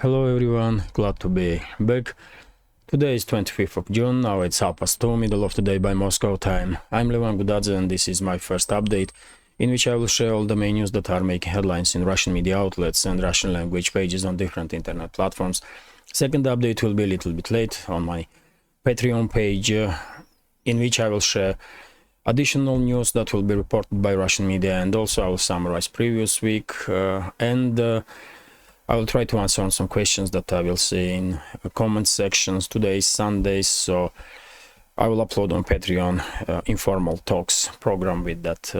Hello everyone, glad to be back. Today is 25th of June, now it's 2:30, middle of the day by Moscow time. I'm Levan Gudadze and this is my first update, in which I will share all the main news that are making headlines in Russian media outlets and Russian language pages on different internet platforms. Second update will be a little bit late on my Patreon page, in which I will share additional news that will be reported by Russian media, and also I will summarize previous week and I will try to answer on some questions that I will see in comment sections. Today is Sunday, so I will upload on Patreon informal talks program with that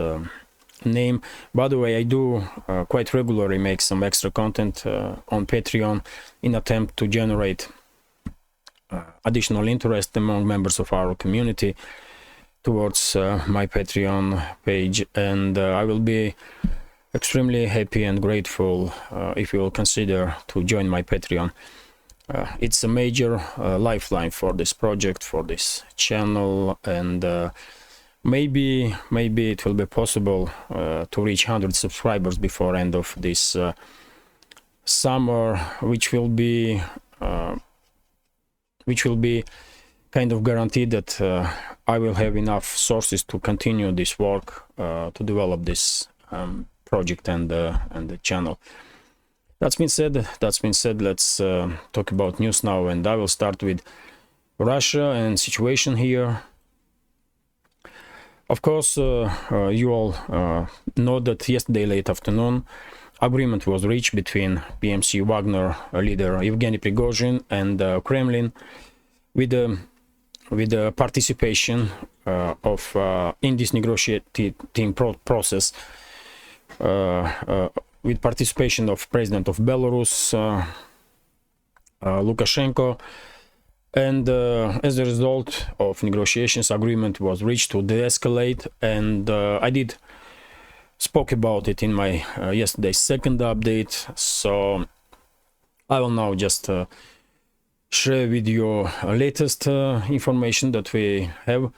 name. By the way, I do quite regularly make some extra content on Patreon in attempt to generate additional interest among members of our community towards my Patreon page, and I will be extremely happy and grateful if you will consider to join my Patreon. It's a major lifeline for this project, for this channel, and maybe it will be possible to reach 100 subscribers before end of this summer, which will be kind of guaranteed that I will have enough sources to continue this work, to develop this project and the channel. That's been said, let's talk about news now, and I will start with Russia and situation here. Of course, you all know that yesterday late afternoon agreement was reached between PMC Wagner leader Evgeny Prigozhin and Kremlin with the participation of in this negotiating process with participation of President of Belarus Lukashenko, and as a result of negotiations, agreement was reached to de-escalate, and I did spoke about it in my yesterday's second update, so I will now just share with you latest information that we have,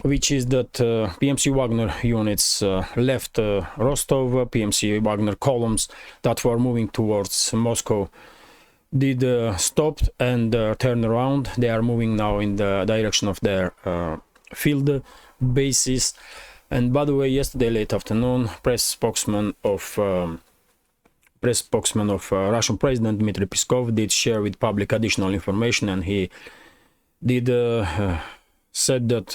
which is that PMC Wagner units left Rostov. PMC Wagner columns that were moving towards Moscow did stopped and turn around. They are moving now in the direction of their field bases. And by the way, yesterday late afternoon, press spokesman of Russian President Dmitry Peskov did share with public additional information, and he did said that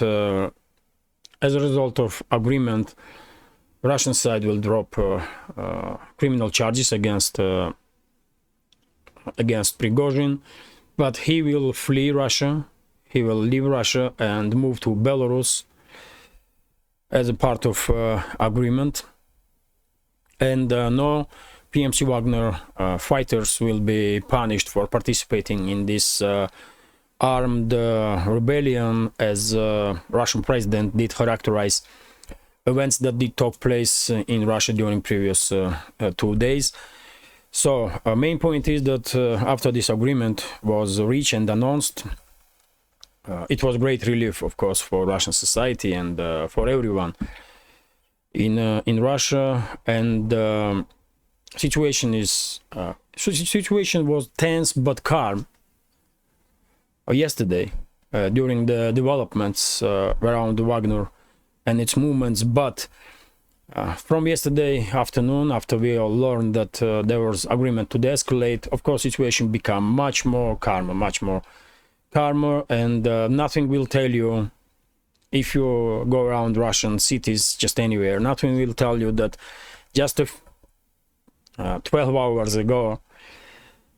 as a result of agreement, Russian side will drop criminal charges against Prigozhin, but he will flee Russia, he will leave Russia and move to Belarus as a part of agreement, and no PMC Wagner fighters will be punished for participating in this armed rebellion, as Russian president did characterize events that did take place in Russia during previous 2 days. So main point is that after this agreement was reached and announced, it was great relief, of course, for Russian society and for everyone in Russia, and situation was tense but calm yesterday during the developments around Wagner and its movements, but from yesterday afternoon, after we all learned that there was agreement to de-escalate, of course situation became much more calmer, and nothing will tell you, if you go around Russian cities, just anywhere, nothing will tell you that just 12 hours ago,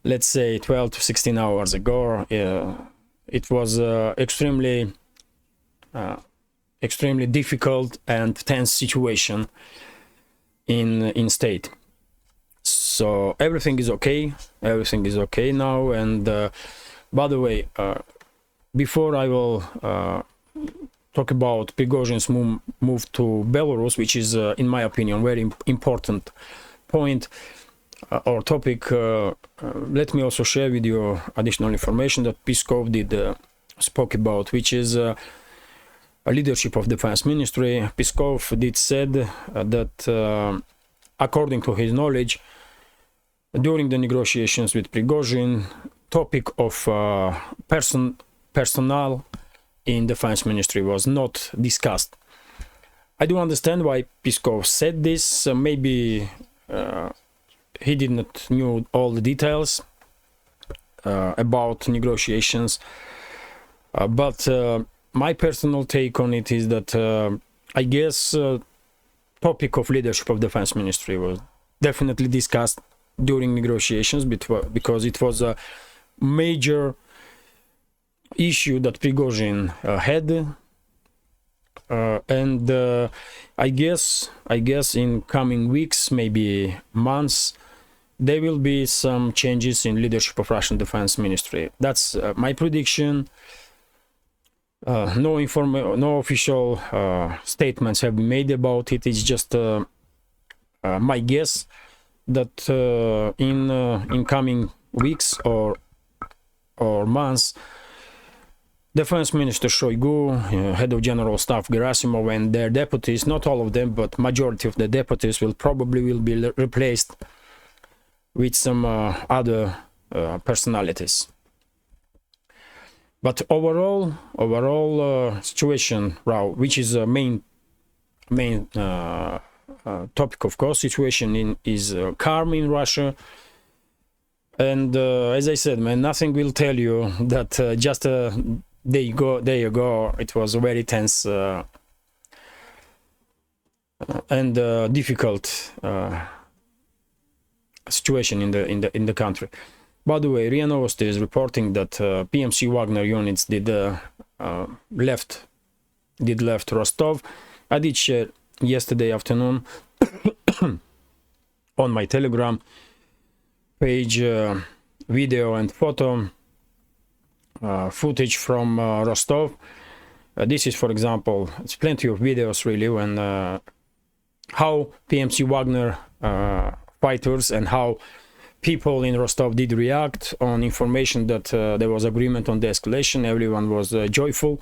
let's say 12 to 16 hours ago, it was extremely difficult and tense situation in state. So everything is okay now. And by the way, before I will talk about Prigozhin's move to Belarus, which is in my opinion very important point or topic, let me also share with you additional information that Peskov did spoke about, which is a leadership of defense ministry. Peskov did said that according to his knowledge, during the negotiations with Prigozhin, topic of personnel in defense ministry was not discussed. I do understand why Peskov said this. Maybe he did not know all the details about negotiations, but my personal take on it is that I guess topic of leadership of defense ministry was definitely discussed during negotiations because it was a major issue that Prigozhin had. And I guess in coming weeks, maybe months, there will be some changes in leadership of Russian Defense Ministry. That's my prediction. No official statements have been made about it. It's just my guess that in coming weeks or months, Defense Minister Shoigu, Head of General Staff Gerasimov, and their deputies, not all of them, but majority of the deputies will be replaced with some other personalities. But overall situation, which is a main topic, of course, situation is calm in Russia. And as I said, man, nothing will tell you that just day ago it was a very tense and difficult situation in the country. By the way, RIA Novosti is reporting that PMC Wagner units did left Rostov. I did share yesterday afternoon on my Telegram page video and photo footage from Rostov. This is, for example, it's plenty of videos really when how PMC Wagner fighters and how people in Rostov did react on information that there was agreement on de-escalation. Everyone was joyful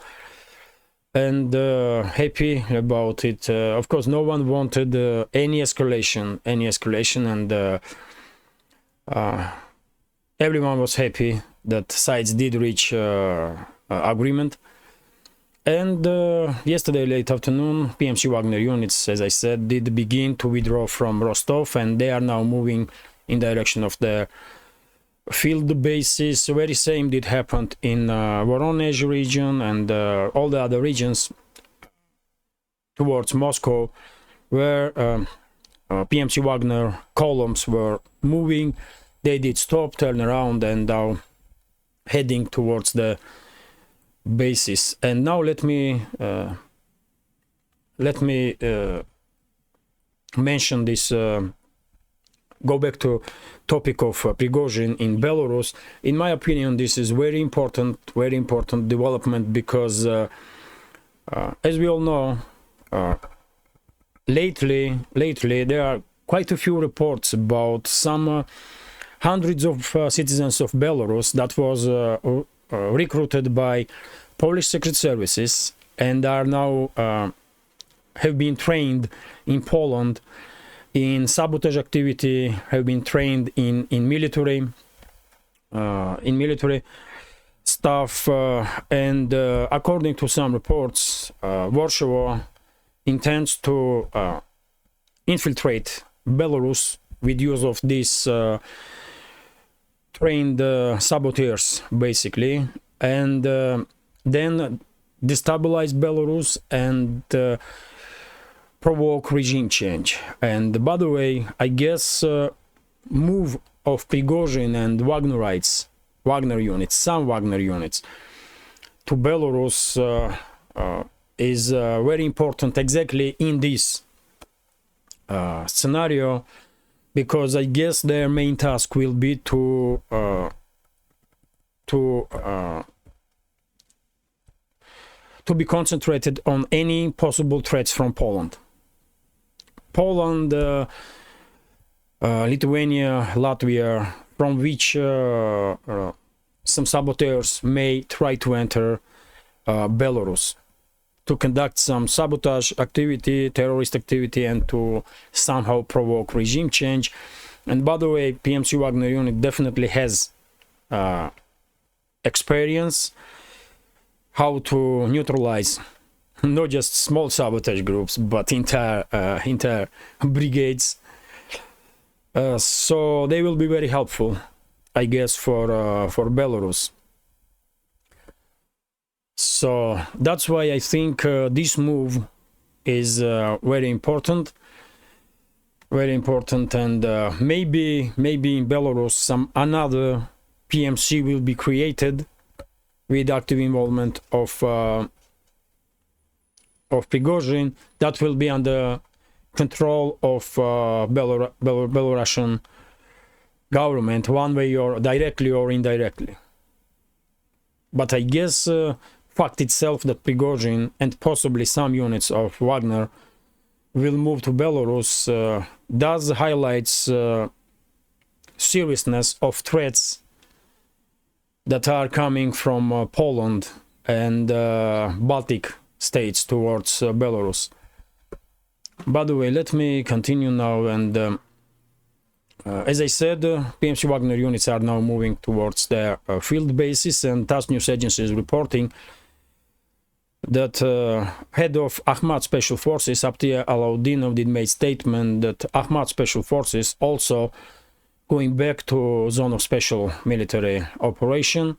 and happy about it. Of course, no one wanted any escalation, and everyone was happy that sides did reach agreement. And yesterday late afternoon, PMC Wagner units, as I said, did begin to withdraw from Rostov, and they are now moving in direction of the field bases. The very same did happen in Voronezh region and all the other regions towards Moscow, where PMC Wagner columns were moving. They did stop, turn around, and now heading towards the basis. And now let me mention this. Go back to topic of Prigozhin in Belarus. In my opinion, this is very important development because, as we all know, lately there are quite a few reports about some hundreds of citizens of Belarus that was recruited by Polish secret services and are now have been trained in Poland in sabotage activity, have been trained in military stuff, and according to some reports, Warsaw intends to infiltrate Belarus with use of these trained saboteurs, basically, and then destabilize Belarus and provoke regime change. And by the way, I guess move of Prigozhin and Wagner units, some Wagner units to Belarus is very important exactly in this scenario, because I guess their main task will be to be concentrated on any possible threats from Poland, Lithuania, Latvia, from which some saboteurs may try to enter Belarus to conduct some sabotage activity, terrorist activity, and to somehow provoke regime change. And by the way, PMC Wagner unit definitely has experience how to neutralize not just small sabotage groups, but entire brigades. So they will be very helpful, I guess, for Belarus. So that's why I think this move is very important, and maybe in Belarus another PMC will be created with active involvement of Prigozhin, that will be under control of Belarusian government, one way or directly or indirectly. But I guess fact itself that Prigozhin and possibly some units of Wagner will move to Belarus does highlights seriousness of threats that are coming from Poland and Baltic states towards Belarus. By the way, let me continue now, and as I said, PMC Wagner units are now moving towards their field bases, and TASS news agency is reporting that head of Ahmad Special Forces, Abtia Alaudinov, did make statement that Ahmad Special Forces also going back to zone of special military operation.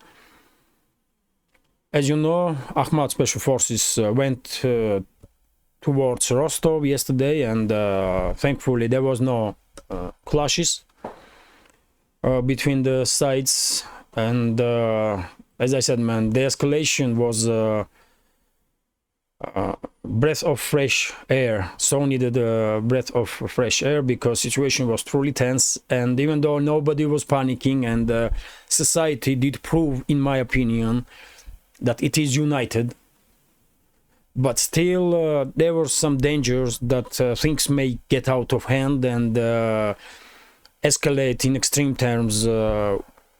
As you know, Ahmad Special Forces went towards Rostov yesterday, and thankfully there was no clashes between the sides. And as I said, man, the escalation was breath of fresh air, so needed a breath of fresh air, because situation was truly tense. And even though nobody was panicking, and society did prove, in my opinion, that it is united, but still there were some dangers that things may get out of hand and escalate in extreme terms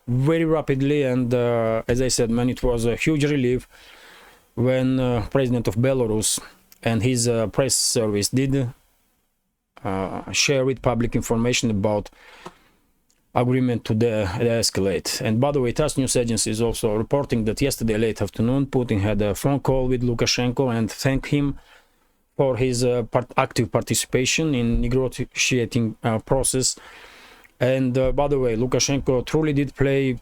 very rapidly. And as I said, man, it was a huge relief when President of Belarus and his press service did share with public information about agreement to de-escalate. And by the way, TASS news agency is also reporting that yesterday late afternoon, Putin had a phone call with Lukashenko and thanked him for his active participation in negotiating process. And by the way, Lukashenko truly did play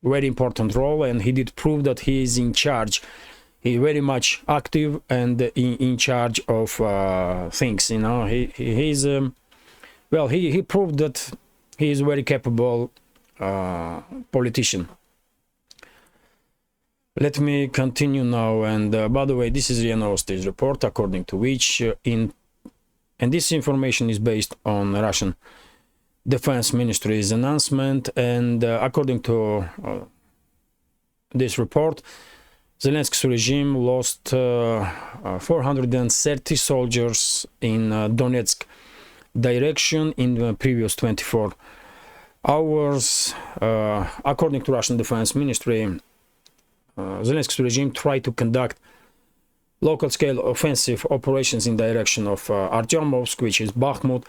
very important role, and he did prove that he is in charge. He's very much active and in charge of things. You know, he's well, he proved that he is a very capable politician. Let me continue now. And by the way, this is RIA Novosti's report, according to which and this information is based on Russian Defense Ministry's announcement, and according to this report, Zelensky's regime lost 430 soldiers in Donetsk direction in the previous 24 hours. According to Russian Defense Ministry, Zelensky's regime tried to conduct local-scale offensive operations in direction of Artyomovsk, which is Bakhmut,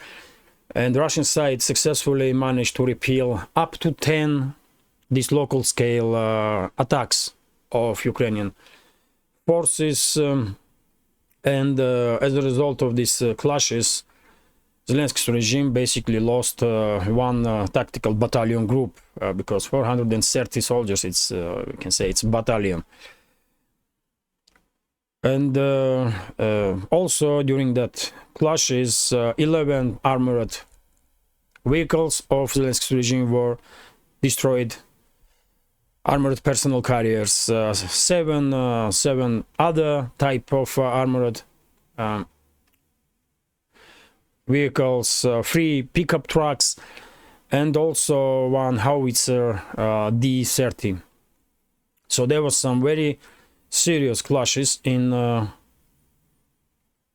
and the Russian side successfully managed to repel up to 10 these local-scale attacks of Ukrainian forces. And as a result of these clashes, Zelensky's regime basically lost one tactical battalion group, because 430 soldiers, it's we can say it's battalion. And also during that clashes, 11 armored vehicles of Zelensky's regime were destroyed, armored personal carriers, seven other type of armored vehicles, 3 pickup trucks, and also 1 howitzer D-30. So there was some very serious clashes in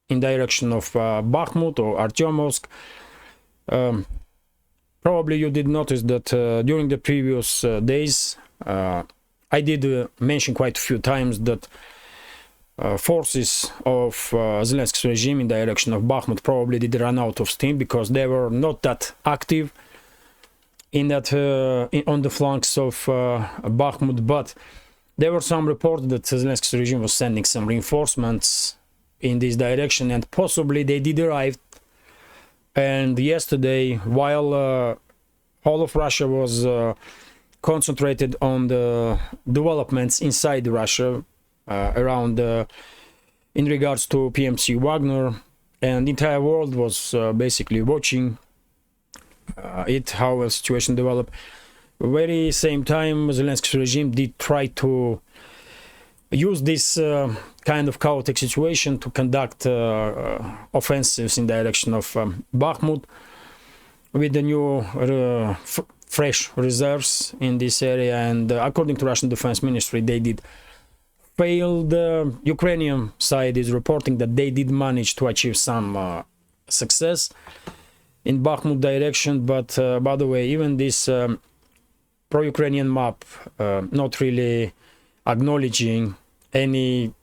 direction of Bakhmut or Artyomovsk. Probably you did notice that during the previous days I did mention quite a few times that forces of Zelensky's regime in direction of Bakhmut probably did run out of steam because they were not that active in that on the flanks of Bakhmut, but there were some reports that Zelensky's regime was sending some reinforcements in this direction, and possibly they did arrive. And yesterday, while all of Russia was concentrated on the developments inside Russia around in regards to PMC Wagner, and the entire world was basically watching how the situation developed. Very same time, Zelensky's regime did try to use this kind of chaotic situation to conduct offensives in direction of Bakhmut with the new fresh reserves in this area. And according to Russian Defense Ministry, they did fail. The Ukrainian side is reporting that they did manage to achieve some success in Bakhmut direction, but by the way, even this pro-Ukrainian map not really acknowledging any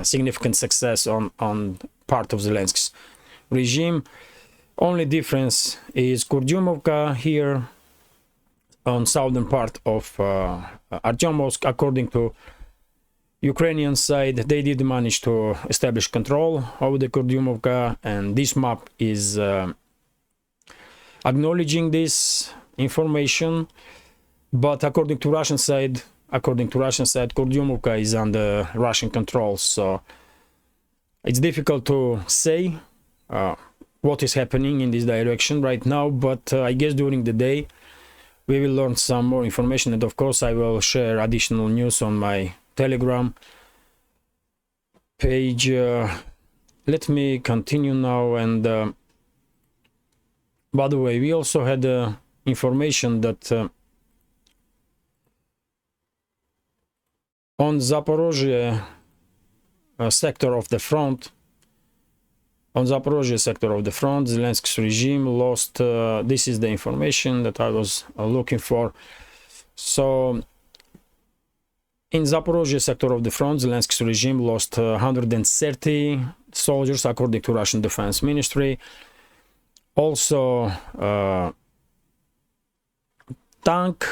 significant success on part of Zelensky's regime. Only difference is Kurdyumovka here on southern part of Artyomovsk. According to Ukrainian side, they did manage to establish control over the Kurdyumovka, and this map is acknowledging this information. But according to Russian side, Kurdyumovka is under Russian control, so it's difficult to say what is happening in this direction right now, but I guess during the day we will learn some more information, and of course I will share additional news on my Telegram page. Let me continue now. And by the way, we also had information that on Zaporozhye sector of the front, Zelensky's regime lost, this is the information that I was looking for. So in Zaporozhye sector of the front, Zelensky's regime lost 130 soldiers, according to Russian Defense Ministry. Also, tank,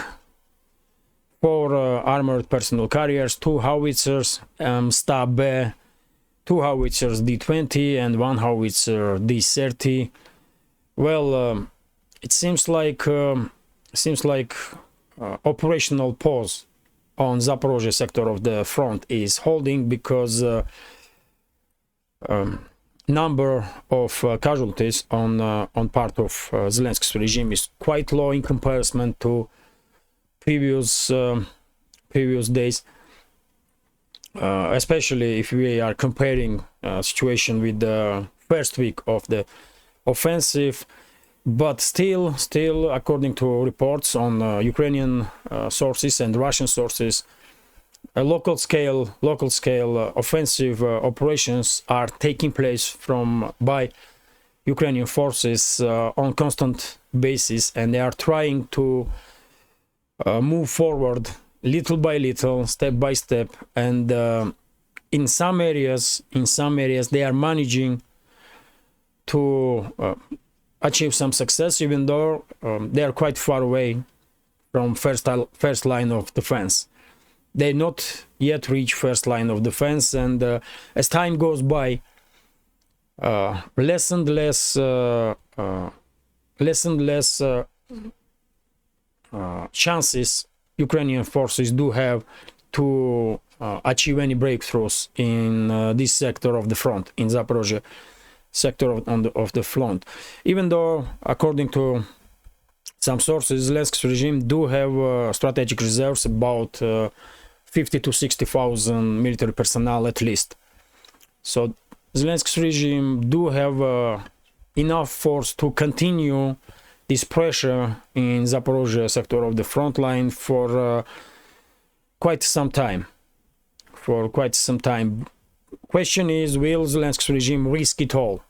4 armored personnel carriers, 2 howitzers, Stab, 2 howitzers D-20 and 1 howitzer D-30. Well, it seems like operational pause on Zaporozhye sector of the front is holding, because number of casualties on part of Zelensky's regime is quite low in comparison to previous days, especially if we are comparing situation with the first week of the offensive. But still according to reports on Ukrainian sources and Russian sources, local scale offensive operations are taking place by Ukrainian forces on constant basis, and they are trying to move forward little by little, step by step, and in some areas they are managing to achieve some success, even though they are quite far away from first line of defense. They not yet reach first line of defense, and as time goes by, less and less chances Ukrainian forces do have to achieve any breakthroughs in this sector of the front, in Zaporozhye sector of the front. Even though, according to some sources, Zelensky's regime do have strategic reserves, about 50 to 60,000 military personnel at least. So Zelensky's regime do have enough force to continue this pressure in Zaporozhye sector of the front line for quite some time. Question is, will Zelensky's regime risk it all?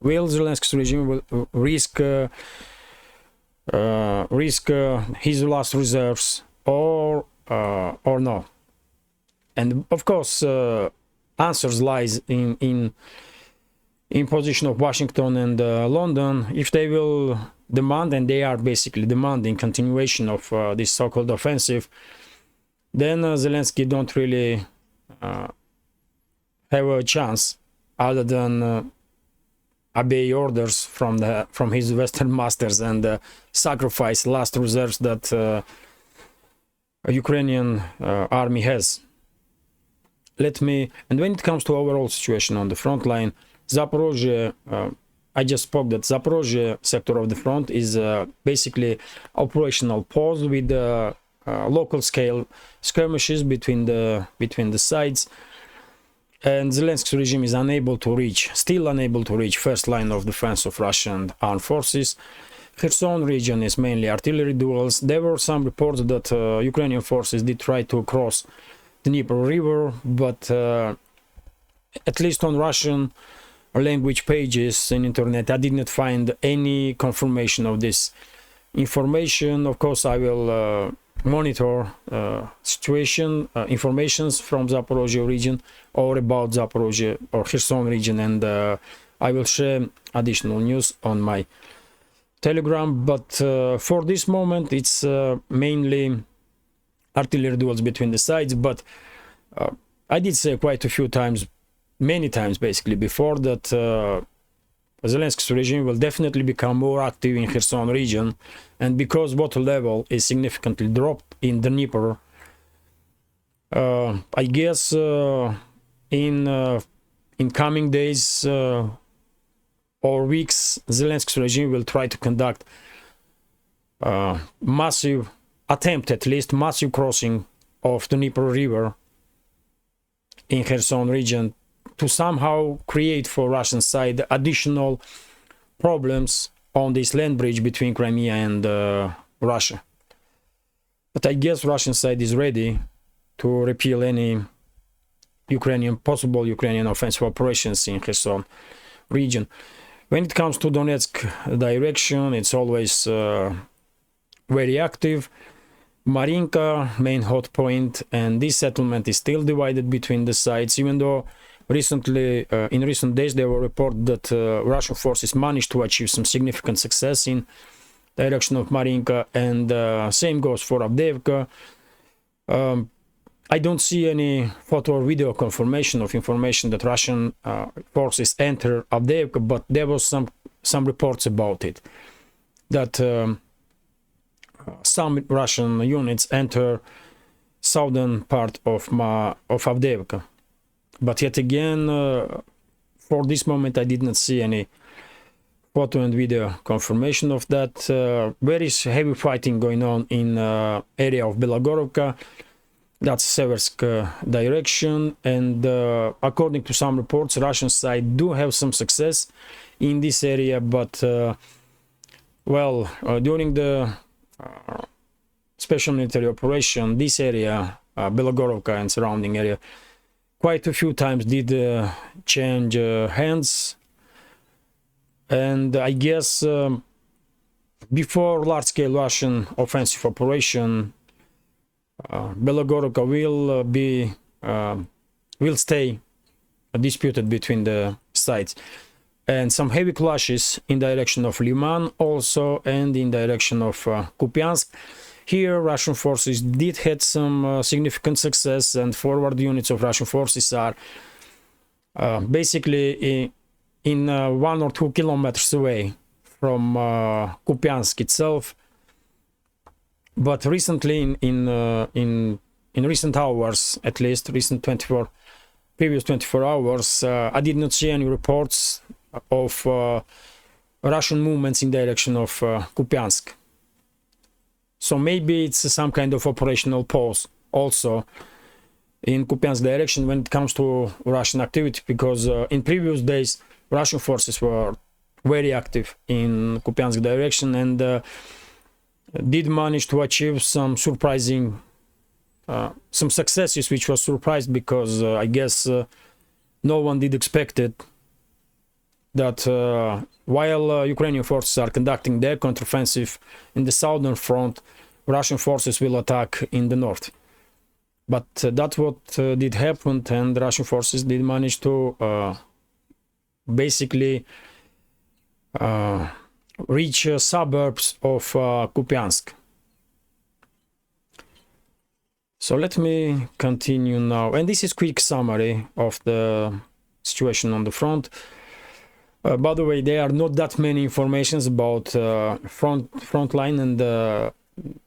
Will Zelensky's regime risk his last reserves or no? And of course, answers lies in position of Washington and London. If they will demand, and they are basically demanding continuation of this so-called offensive, then Zelensky don't really have a chance other than obey orders from his Western masters and sacrifice last reserves that Ukrainian army has. And when it comes to overall situation on the front line, Zaporozhye, I just spoke that Zaporozhye sector of the front is basically operational pause with local scale skirmishes between the sides, and Zelensky's regime is still unable to reach first line of defense of Russian armed forces. Kherson region is mainly artillery duels. There were some reports that Ukrainian forces did try to cross the Dnieper River, but at least on Russian language pages in internet, I did not find any confirmation of this information. Of course, I will monitor situation, informations from Zaporozhye region or about Zaporozhye or Kherson region, and I will share additional news on my Telegram. But for this moment, it's mainly artillery duels between the sides. But I did say quite a few times, many times basically before, that Zelensky's regime will definitely become more active in Kherson region, and because water level is significantly dropped in the Dnieper, I guess in coming days or weeks, Zelensky's regime will try to conduct massive crossing of the Dnieper River in Kherson region to somehow create for Russian side additional problems on this land bridge between Crimea and Russia. But I guess Russian side is ready to repeal any possible Ukrainian offensive operations in Kherson region. When it comes to Donetsk direction, it's always very active. Marinka, main hot point, and this settlement is still divided between the sides, even though recently, in recent days, there were reports that Russian forces managed to achieve some significant success in direction of Marinka, and same goes for Avdiivka. I don't see any photo or video confirmation of information that Russian forces enter Avdiivka, but there was some reports about it, that some Russian units enter southern part of Avdiivka. But yet again, for this moment, I did not see any photo and video confirmation of that. There is heavy fighting going on in area of Belogorovka, that's Seversk direction, and according to some reports, Russian side do have some success in this area, but during the special military operation, this area, Belogorovka and surrounding area, quite a few times did change hands, and I guess before large-scale Russian offensive operation, Belogorovka will stay disputed between the sides, and some heavy clashes in direction of Liman also, and in direction of Kupiansk. Here, Russian forces did had some significant success, and forward units of Russian forces are basically in 1 or 2 kilometers away from Kupiansk itself. But recently, in recent hours, at least previous 24 hours, I did not see any reports of Russian movements in direction of Kupiansk. So maybe it's some kind of operational pause also in Kupiansk direction when it comes to Russian activity, because in previous days Russian forces were very active in Kupiansk direction and did manage to achieve some surprising some successes, which was surprised because I guess no one did expect it, that while Ukrainian forces are conducting their counteroffensive in the southern front, Russian forces will attack in the north. but that's what did happen, and Russian forces did manage to basically reach suburbs of Kupiansk. So let me continue now, and this is quick summary of the situation on the front. By the way, there are not that many informations about Frontline and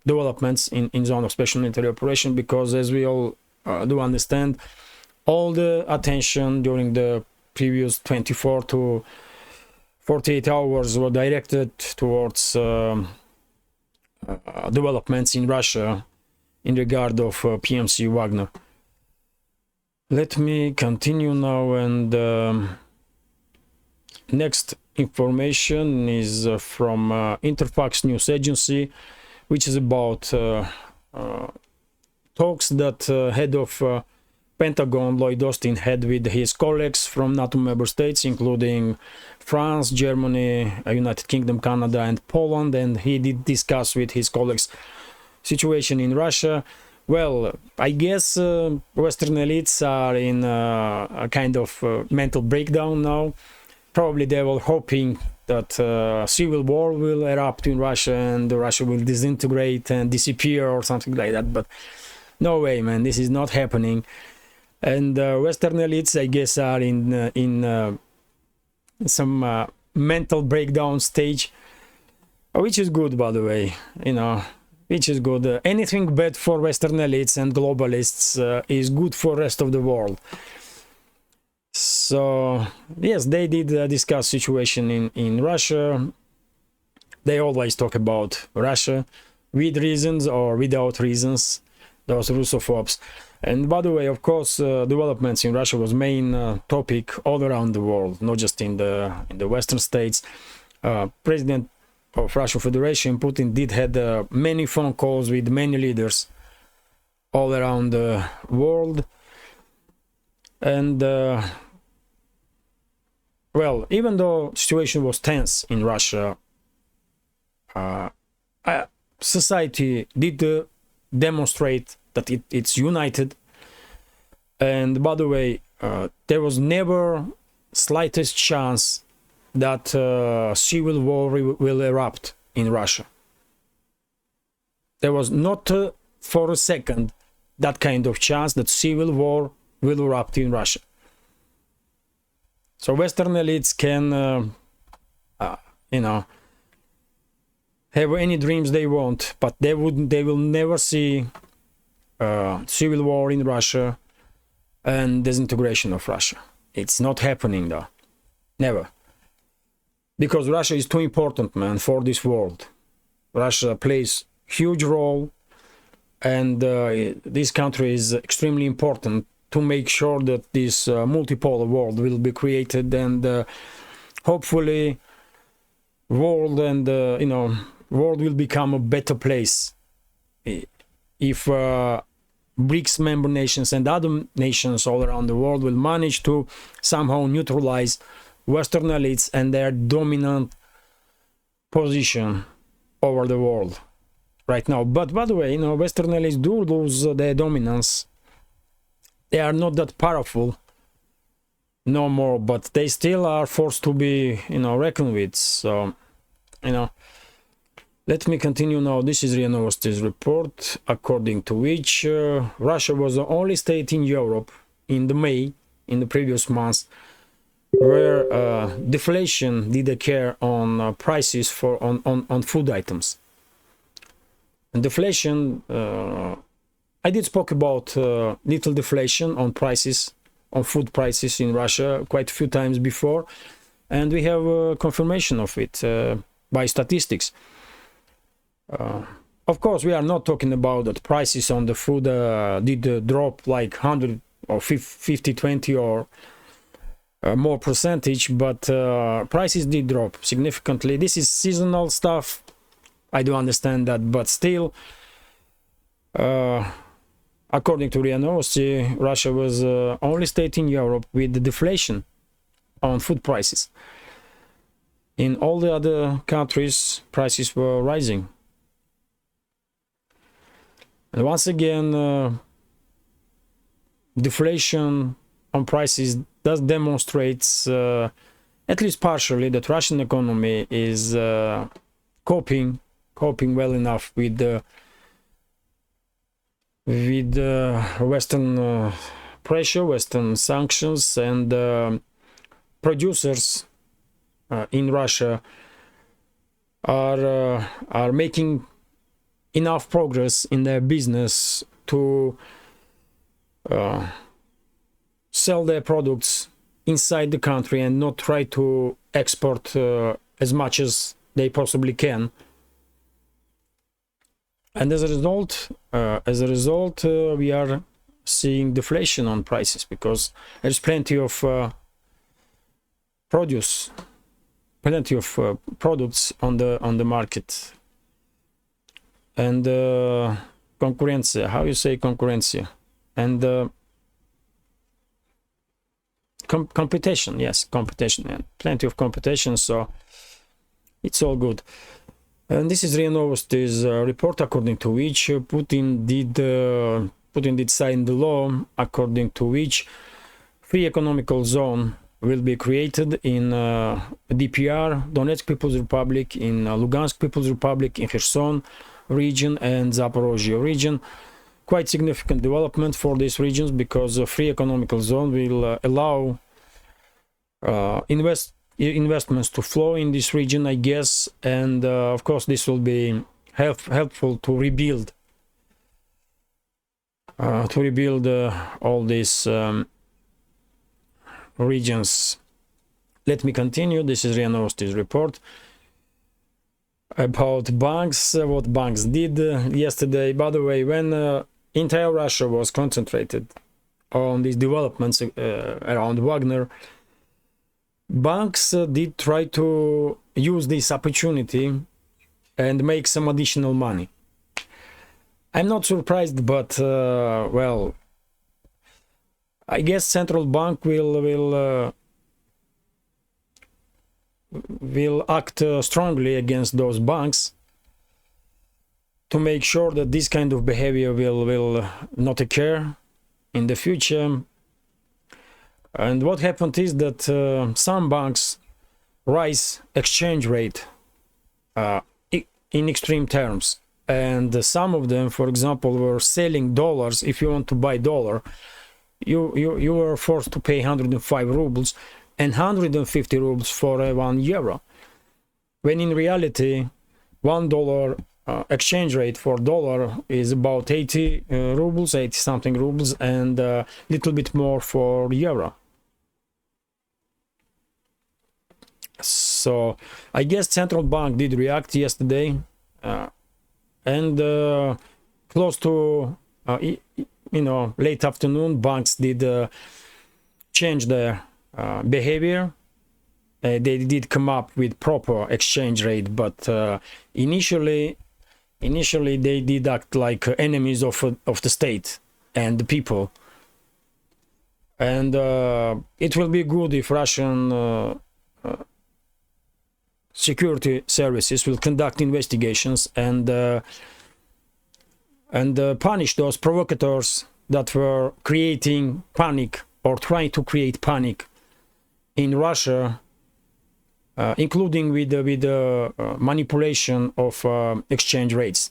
developments in zone of special military operation, because as we all do understand, all the attention during the previous 24 to 48 hours were directed towards developments in Russia in regard of PMC Wagner. Let me continue now, and next information is from Interfax news agency, which is about talks that head of Pentagon Lloyd Austin had with his colleagues from NATO member states, including France, Germany, United Kingdom, Canada, and Poland, and he did discuss with his colleagues situation in Russia. Well, I guess Western elites are in a kind of mental breakdown now. Probably they were hoping that civil war will erupt in Russia and Russia will disintegrate and disappear or something like that. But no way, man, this is not happening. And Western elites, I guess, are in some mental breakdown stage, which is good, by the way, you know. Which is good. Anything bad for Western elites and globalists is good for the rest of the world. So, yes, they did discuss situation in Russia. They always talk about Russia with reasons or without reasons, those Russophobes. And by the way, of course, developments in Russia was main topic all around the world, not just in the Western states. President of Russian Federation, Putin, did had many phone calls with many leaders all around the world. And well, even though situation was tense in Russia, society did demonstrate that it's united. And by the way, there was never slightest chance that civil war will erupt in Russia. There was not for a second that kind of chance that civil war will erupt in Russia. So Western elites can, you know, have any dreams they want, but they will never see civil war in Russia and disintegration of Russia. It's not happening, though. Never. Because Russia is too important, man, for this world. Russia plays huge role, and this country is extremely important to make sure that this multipolar world will be created, and hopefully world and you know, world will become a better place if BRICS member nations and other nations all around the world will manage to somehow neutralize Western elites and their dominant position over the world right now. But by the way, you know, Western elites do lose their dominance. They are not that powerful no more, but they still are forced to be, you know, reckoned with. So, you know, let me continue now. This is RIA Novosti's report, according to which Russia was the only state in Europe in the previous months, where deflation did occur on prices for on food items. And deflation, I did spoke about little deflation on prices, on food prices in Russia quite a few times before, and we have confirmation of it by statistics. Of course, we are not talking about that prices on the food did drop like 100 or 50, 20 or more percentage, but prices did drop significantly. This is seasonal stuff, I do understand that, but still, according to RIA Novosti, Russia was the only state in Europe with the deflation on food prices. In all the other countries, prices were rising. And once again, deflation on prices does demonstrates at least partially that Russian economy is coping well enough with Western pressure, Western sanctions, and producers in Russia are making enough progress in their business to sell their products inside the country and not try to export as much as they possibly can. And as a result, we are seeing deflation on prices because there's plenty of products on the market. And concurrencia, how you say concurrencia? And competition, yes, competition, and plenty of competition, so it's all good. And this is RIA Novosti's report, according to which Putin did sign the law according to which free economical zone will be created in DPR, Donetsk People's Republic, in Lugansk People's Republic, in Kherson region and Zaporozhye region. Quite significant development for these regions because a free economical zone will allow investments to flow in this region, I guess, and of course this will be helpful to rebuild all these regions. Let me continue. This is RIA Novosti's report about banks, what banks did yesterday. By the way, when entire Russia was concentrated on these developments around Wagner, banks did try to use this opportunity and make some additional money. I'm not surprised, but well, I guess central bank will act strongly against those banks to make sure that this kind of behavior will not occur in the future. And what happened is that some banks rise exchange rate in extreme terms, and some of them, for example, were selling dollars. If you want to buy dollar, you were forced to pay 105 rubles and 150 rubles for €1, when in reality $1 exchange rate for dollar is about 80 rubles, 80 something rubles, and a little bit more for euro. So I guess central bank did react yesterday, and close to late afternoon, banks did change their behavior. They did come up with proper exchange rate, but initially they did act like enemies of the state and the people. And it will be good if Russian security services will conduct investigations and punish those provocateurs that were creating panic or trying to create panic in Russia, including with the manipulation of exchange rates.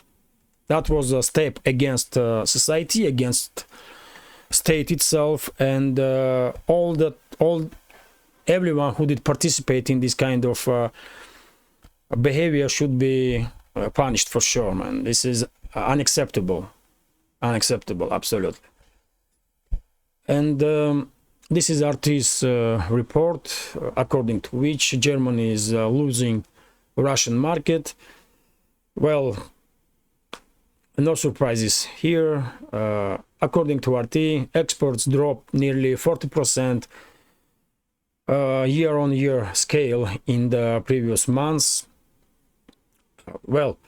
That was a step against society, against state itself, and everyone who did participate in this kind of behavior should be punished for sure, man. This is unacceptable, absolutely. And this is RT's report, according to which Germany is losing Russian market. Well, no surprises here. According to RT, exports dropped nearly 40% year-on-year scale in the previous months. Well,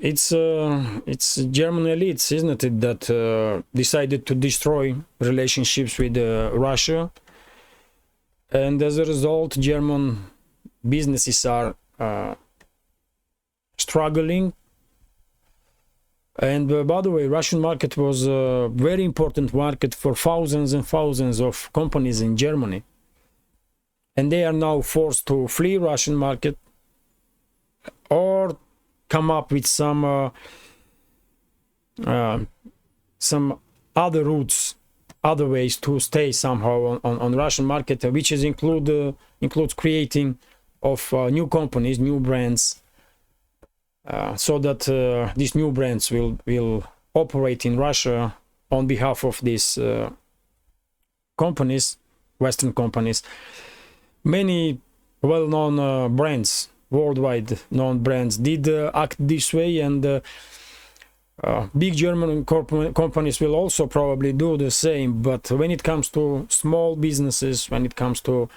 it's German elites, isn't it, that decided to destroy relationships with Russia, and as a result, German businesses are struggling, And by the way, Russian market was a very important market for thousands and thousands of companies in Germany. And they are now forced to flee Russian market or come up with some other routes, other ways to stay somehow on Russian market, which is includes creating of new companies, new brands, so that these new brands will operate in Russia on behalf of these companies, Western companies. Many well-known brands, worldwide known brands, did act this way, and big German companies will also probably do the same. But when it comes to small businesses, when it comes to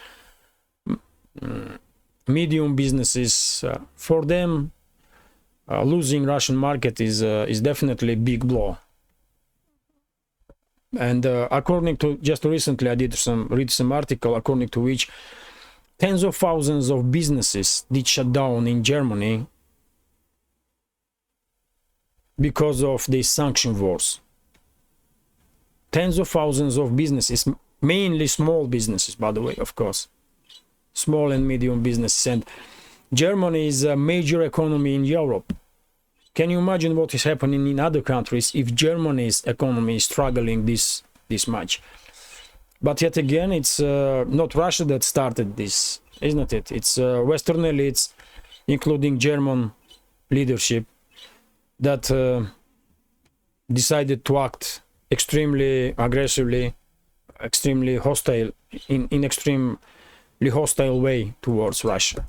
medium businesses, for them, losing Russian market is definitely a big blow. And according to, just recently I did read some article according to which tens of thousands of businesses did shut down in Germany because of the sanction wars. Tens of thousands of businesses, mainly small businesses, by the way, of course, small and medium businesses. And Germany is a major economy in Europe. Can you imagine what is happening in other countries if Germany's economy is struggling this much? But yet again, it's not Russia that started this, isn't it? It's Western elites, including German leadership, that decided to act extremely aggressively, extremely hostile, in extremely hostile way towards Russia.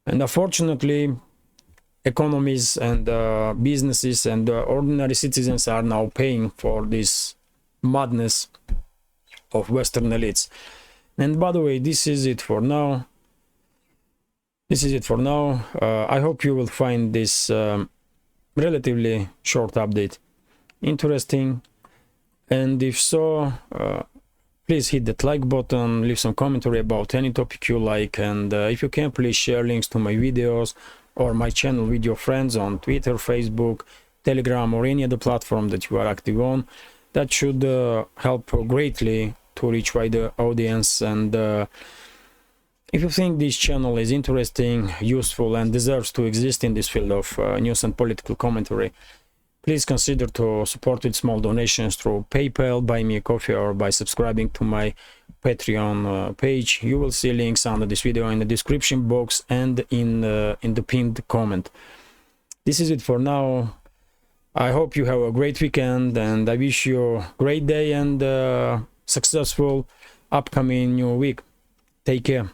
And unfortunately, economies and businesses and ordinary citizens are now paying for this madness of Western elites. And by the way, this is it for now. I hope you will find this relatively short update interesting, and if so, please hit that like button, leave some commentary about any topic you like, and if you can, please share links to my videos or my channel with your friends on Twitter, Facebook, Telegram, or any other platform that you are active on. That should help greatly to reach wider audience. And if you think this channel is interesting, useful, and deserves to exist in this field of news and political commentary, please consider to support with small donations through PayPal, Buy Me a Coffee, or by subscribing to my Patreon page. You will see links under this video in the description box and in the pinned comment. This is it for now. I hope you have a great weekend, and I wish you a great day and successful upcoming new week. Take care.